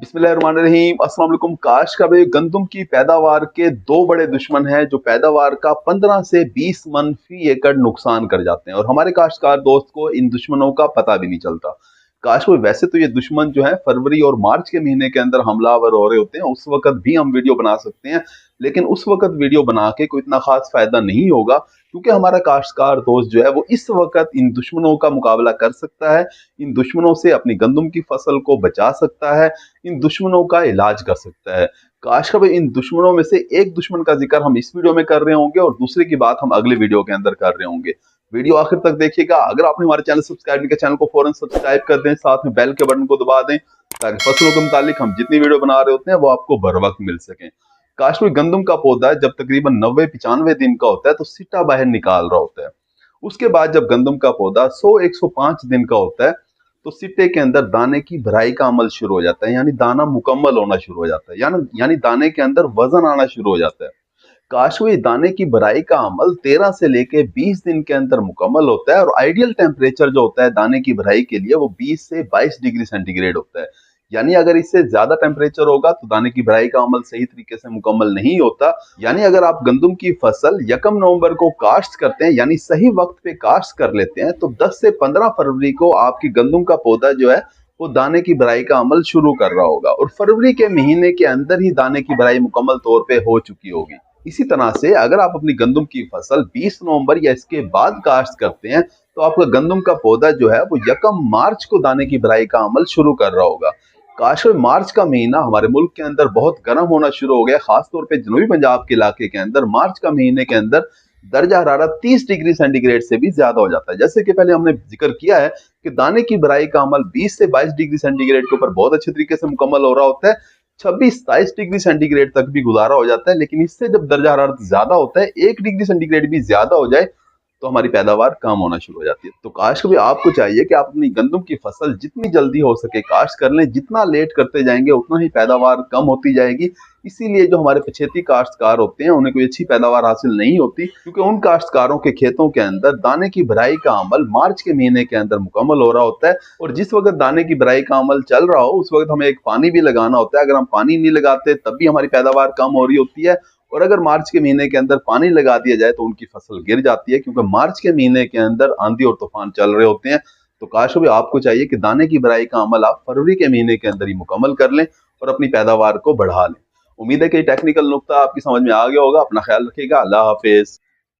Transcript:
बिस्मिल्लाहिर्रहमानिर्रहीम। अस्सलाम वालेकुम। काश का भाई गंदम की पैदावार के दो बड़े दुश्मन हैं जो पैदावार का 15 से 20 मन फी एकड़ नुकसान कर जाते हैं और हमारे काश्तकार दोस्त को इन दुश्मनों का पता भी नहीं चलता। काश भाई वैसे तो ये दुश्मन जो है फरवरी और मार्च के महीने के अंदर हमलावर हो रहे होते हैं, उस वक्त भी हम वीडियो बना सकते हैं, लेकिन उस वक्त वीडियो बना के कोई इतना खास फायदा नहीं होगा क्योंकि हमारा काश्तकार दोस्त जो है वो इस वक्त इन दुश्मनों का मुकाबला कर सकता है, इन दुश्मनों से अपनी गंदम की फसल को बचा सकता है, इन दुश्मनों का इलाज कर सकता है। काश का भाई इन दुश्मनों में से एक दुश्मन का जिक्र हम इस वीडियो में कर रहे होंगे और दूसरे की बात हम अगले वीडियो के अंदर कर रहे होंगे। वीडियो आखिर तक देखिएगा। अगर आपने हमारे चैनल सब्सक्राइब नहीं किया, चैनल को फौरन सब्सक्राइब कर दें, साथ में बेल के बटन को दबा दें ताकि फसलों के मुतालिक हम जितनी वीडियो बना रहे होते हैं वो आपको बर वक्त मिल सकें। काश में गंदम का पौधा जब तकरीबन 90-95 दिन का होता है तो सिट्टा बाहर निकाल रहा होता है। उसके बाद जब गंदम का पौधा 100-105 दिन का होता है तो सिट्टे के अंदर दाने की भराई का अमल शुरू हो जाता है, यानी दाना मुकम्मल होना शुरू हो जाता है, यानी दाने के अंदर वजन आना शुरू हो जाता है। काश हुई दाने की भराई का अमल 13 से लेके 20 दिन के अंदर मुकम्मल होता है और आइडियल टेम्परेचर जो होता है दाने की भराई के लिए वो 20 से 22 डिग्री सेंटीग्रेड होता है। यानी अगर इससे ज्यादा टेम्परेचर होगा तो दाने की भराई का अमल सही तरीके से मुकम्मल नहीं होता। यानी अगर आप गंदम की फसल 1 नवंबर को काश्त करते हैं, यानी सही वक्त पे काश्त कर लेते हैं, तो 10 से 15 फरवरी को आपकी गंदम का पौधा जो है वो दाने की भराई का अमल शुरू कर रहा होगा और फरवरी के महीने के अंदर ही दाने की भराई मुकम्मल तौर पे हो चुकी होगी। इसी तरह से अगर आप अपनी गंदम की फसल 20 नवंबर या इसके बाद काश्त करते हैं तो आपका गंदम का पौधा जो है वो 1 मार्च को दाने की भराई का अमल शुरू कर रहा होगा। काश में मार्च का महीना हमारे मुल्क के अंदर बहुत गर्म होना शुरू हो गया, खासतौर पे जनूबी पंजाब के इलाके के अंदर मार्च का महीने के अंदर दर्जा हरारत 30 डिग्री सेंटीग्रेड से भी ज्यादा हो जाता है। जैसे कि पहले हमने जिक्र किया है कि दाने की भराई का अमल 20 से 22 डिग्री सेंटीग्रेड के ऊपर बहुत अच्छे तरीके से मुकम्मल हो रहा होता है, 26-27 डिग्री सेंटीग्रेड तक भी गुजारा हो जाता है, लेकिन इससे जब दर्जा हरारत ज्यादा होता है, 1 डिग्री सेंटीग्रेड भी ज्यादा हो जाए तो हमारी पैदावार कम होना शुरू हो जाती है। तो काश भी आपको चाहिए कि आप अपनी गंदम की फसल जितनी जल्दी हो सके काश्त कर लें। जितना लेट करते जाएंगे उतना ही पैदावार कम होती जाएगी। इसीलिए जो हमारे पछेती काश्तकार होते हैं उन्हें कोई अच्छी पैदावार हासिल नहीं होती, क्योंकि उन काश्तकारों के खेतों के अंदर दाने की भराई का अमल मार्च के महीने के अंदर मुकम्मल हो रहा होता है और जिस वक्त दाने की भराई का अमल चल रहा हो उस वक्त हमें एक पानी भी लगाना होता है। अगर हम पानी नहीं लगाते तब भी हमारी पैदावार कम हो रही होती है और अगर मार्च के महीने के अंदर पानी लगा दिया जाए तो उनकी फसल गिर जाती है, क्योंकि मार्च के महीने के अंदर आंधी और तूफान चल रहे होते हैं। तो काश भी आपको चाहिए कि दाने की भराई का अमल आप फरवरी के महीने के अंदर ही मुकम्मल कर लें और अपनी पैदावार को बढ़ा लें। उम्मीद है कि टेक्निकल नुक्ता आपकी समझ में आ गया होगा। अपना ख्याल रखिएगा। अल्लाह हाफिज।